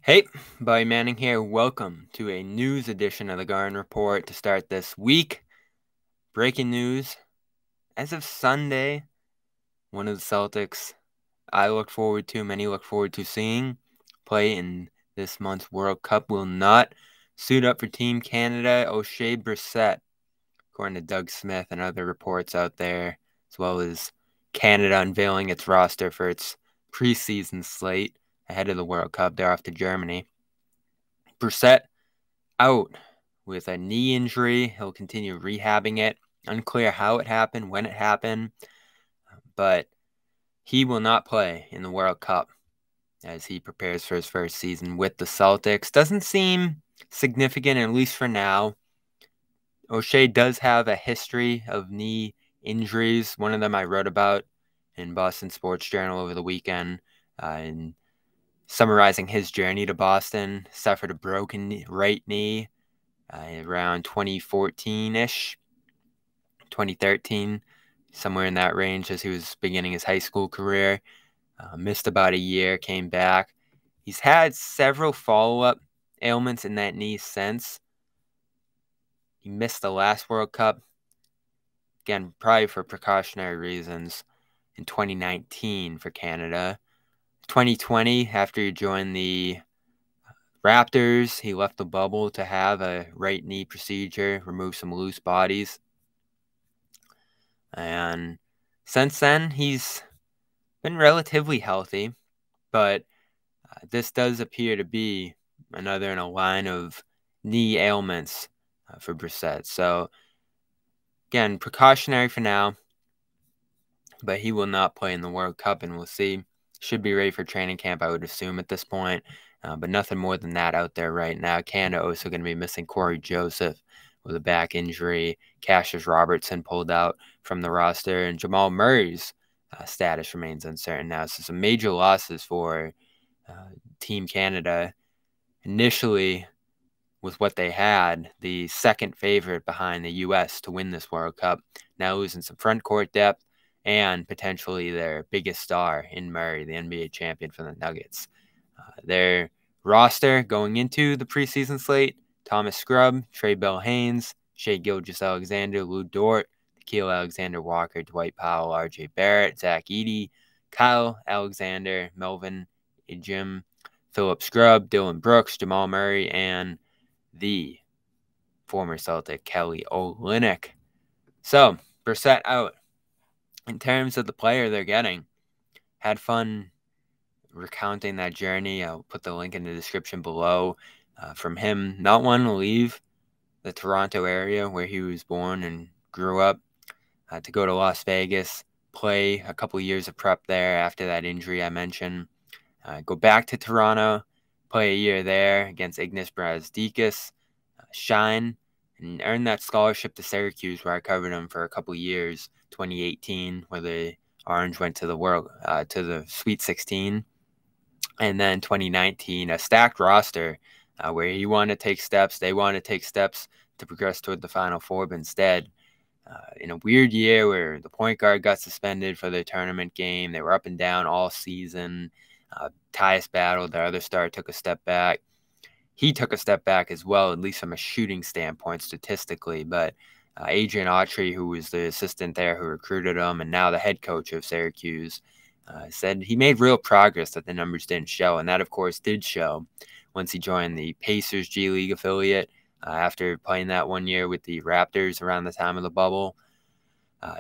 Hey, Buddy Manning here. Welcome to a news edition of the Garden Report to start this week. Breaking news. As of Sunday, one of the Celtics many look forward to seeing play in this month's World Cup will not suit up for Team Canada, Oshae Brissett, according to Doug Smith and other reports out there, as well as Canada unveiling its roster for its preseason slate ahead of the World Cup. They're off to Germany. Brissett out with a knee injury. He'll continue rehabbing it. Unclear how it happened, when it happened, but he will not play in the World Cup as he prepares for his first season with the Celtics. Doesn't seem significant, at least for now. Oshae does have a history of knee injuries. One of them I wrote about in Boston Sports Journal over the weekend, in summarizing his journey to Boston. Suffered a broken right knee around 2014-ish, 2013, somewhere in that range as he was beginning his high school career. Missed about a year, came back. He's had several follow-up ailments in that knee since. He missed the last World Cup, again, probably for precautionary reasons, in 2019 for Canada. 2020, after he joined the Raptors, he left the bubble to have a right knee procedure, remove some loose bodies. And since then, he's been relatively healthy, but this does appear to be another in a line of knee ailments for Brissett. So, again, precautionary for now, but he will not play in the World Cup, and we'll see. Should be ready for training camp, I would assume, at this point. But nothing more than that out there right now. Canada also going to be missing Corey Joseph with a back injury. Cassius Robertson pulled out from the roster, and Jamal Murray's status remains uncertain now. So some major losses for Team Canada. Initially, with what they had, the second favorite behind the U.S. to win this World Cup, now losing some front court depth and potentially their biggest star in Murray, the NBA champion for the Nuggets. Their roster going into the preseason slate: Thomas Scrubb, Trey Bell Haynes, Shai Gilgeous-Alexander, Lou Dort, Nickeil Alexander-Walker, Dwight Powell, R.J. Barrett, Zach Edey, Kyle Alexander, Melvin Ejim, Philip Scrubb, Dylan Brooks, Jamal Murray, and the former Celtic Kelly Olynyk. So, Brissett out. In terms of the player they're getting, had fun recounting that journey. I'll put the link in the description below. From him not wanting to leave the Toronto area where he was born and grew up, to go to Las Vegas, play a couple years of prep there after that injury I mentioned, go back to Toronto, play a year there against Ignas Brazdeikis, shine, and earn that scholarship to Syracuse, where I covered him for a couple years. 2018, where the Orange went to the Sweet 16, and then 2019, a stacked roster where he wanted to take steps. They wanted to take steps to progress toward the Final Four, but instead, in a weird year where the point guard got suspended for the tournament game, they were up and down all season. Tyus battled, their other star took a step back. He took a step back as well, at least from a shooting standpoint statistically, but Adrian Autry, who was the assistant there who recruited him and now the head coach of Syracuse, said he made real progress that the numbers didn't show. And that, of course, did show once he joined the Pacers G League affiliate after playing that 1 year with the Raptors around the time of the bubble.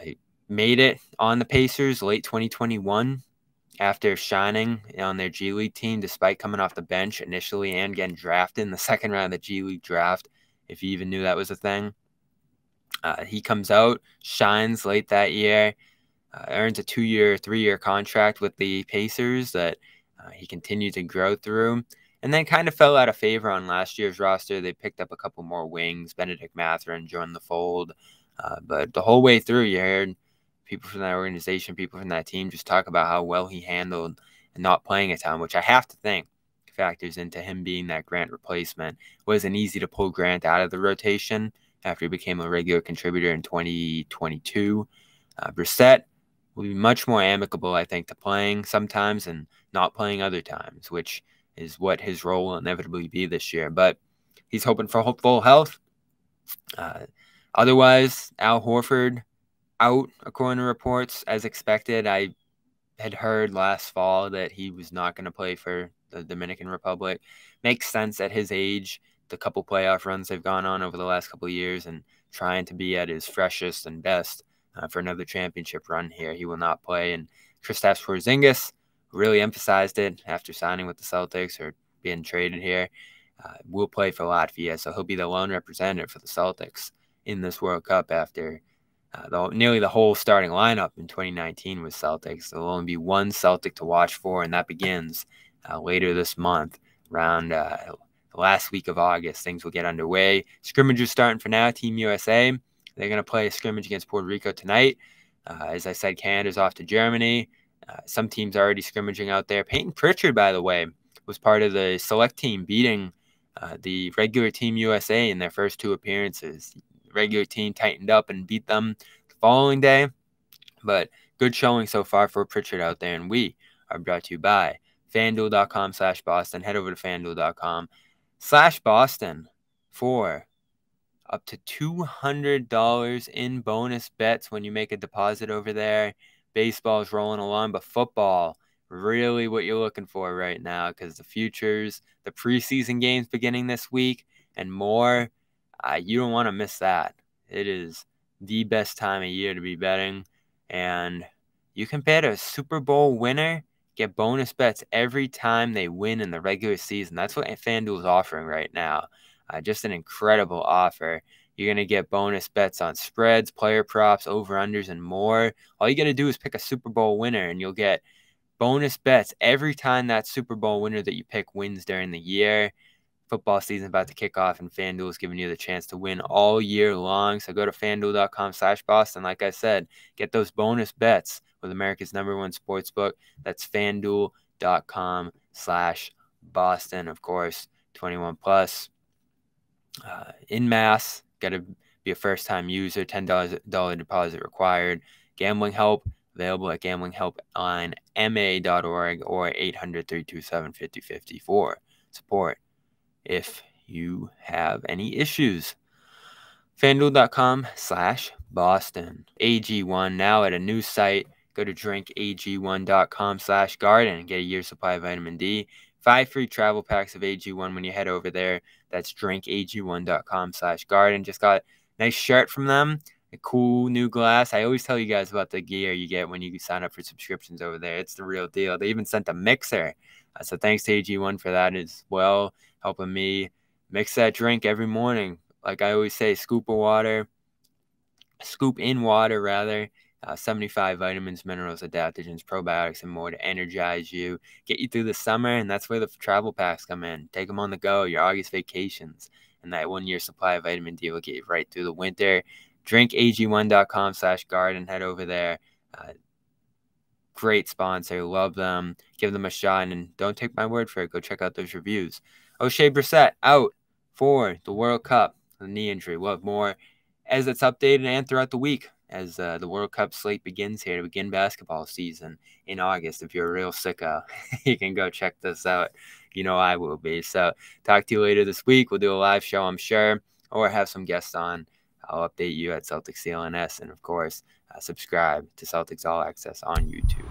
He made it on the Pacers late 2021 after shining on their G League team despite coming off the bench initially and getting drafted in the second round of the G League draft, if you even knew that was a thing. He comes out, shines late that year, earns a 2-year, 3-year contract with the Pacers that he continued to grow through, and then kind of fell out of favor on last year's roster. They picked up a couple more wings. Benedict Mathurin joined the fold. But the whole way through, you heard people from that organization, people from that team just talk about how well he handled and not playing a ton, which I have to think factors into him being that Grant replacement. It wasn't easy to pull Grant out of the rotation after he became a regular contributor in 2022. Brissett will be much more amicable, I think, to playing sometimes and not playing other times, which is what his role will inevitably be this year. But he's hoping for full health. Otherwise, Al Horford out, according to reports, as expected. I had heard last fall that he was not going to play for the Dominican Republic. Makes sense at his age, the couple playoff runs they've gone on over the last couple of years, and trying to be at his freshest and best for another championship run here. He will not play. And Kristaps Porzingis really emphasized it after signing with the Celtics or being traded here. Will play for Latvia, so he'll be the lone representative for the Celtics in this World Cup after nearly the whole starting lineup in 2019 was Celtics. There will only be one Celtic to watch for, and that begins later this month, around the last week of August. Things will get underway. Scrimmages starting for now. Team USA, they're going to play a scrimmage against Puerto Rico tonight. As I said, Canada's off to Germany. Some teams are already scrimmaging out there. Peyton Pritchard, by the way, was part of the select team beating the regular Team USA in their first two appearances. The regular team tightened up and beat them the following day. But good showing so far for Pritchard out there. And we are brought to you by Fanduel.com/Boston. Head over to Fanduel.com/Boston for up to $200 in bonus bets when you make a deposit over there. Baseball's rolling along, but football, really what you're looking for right now, because the futures, the preseason games beginning this week, and more, you don't want to miss that. It is the best time of year to be betting, and you can bet a Super Bowl winner, get bonus bets every time they win in the regular season. That's what FanDuel is offering right now. Just an incredible offer. You're going to get bonus bets on spreads, player props, over-unders, and more. All you got to do is pick a Super Bowl winner, and you'll get bonus bets every time that Super Bowl winner that you pick wins during the year. Football season about to kick off, and FanDuel is giving you the chance to win all year long. So go to FanDuel.com/Boston. Like I said, get those bonus bets with America's #1 sportsbook. That's FanDuel.com/Boston. Of course, 21 plus. In mass, got to be a first-time user, $10 deposit required. Gambling help available at gamblinghelplinema.org or 800-327-5050 for support if you have any issues. FanDuel.com/Boston. AG1 now at a new site. Go to drinkag1.com/garden and get a year's supply of vitamin D. 5 free travel packs of AG1 when you head over there. That's drinkag1.com/garden. Just got a nice shirt from them. A cool new glass. I always tell you guys about the gear you get when you sign up for subscriptions over there. It's the real deal. They even sent a mixer. So thanks to AG1 for that as well, helping me mix that drink every morning. Like I always say, scoop in water, 75 vitamins, minerals, adaptogens, probiotics, and more to energize you, get you through the summer, and that's where the travel packs come in. Take them on the go, your August vacations, and that 1 year supply of vitamin D will get you right through the winter. drinkag1.com/garden. Head over there. Great sponsor. Love them. Give them a shot, and don't take my word for it. Go check out those reviews. Oshae Brissett out for the World Cup. The knee injury. We'll have more as it's updated and throughout the week as the World Cup slate begins here to begin basketball season in August. If you're a real sicko, you can go check this out. You know I will be. So talk to you later this week. We'll do a live show, I'm sure, or have some guests on. I'll update you at Celtics CLNS, and of course, subscribe to Celtics All Access on YouTube.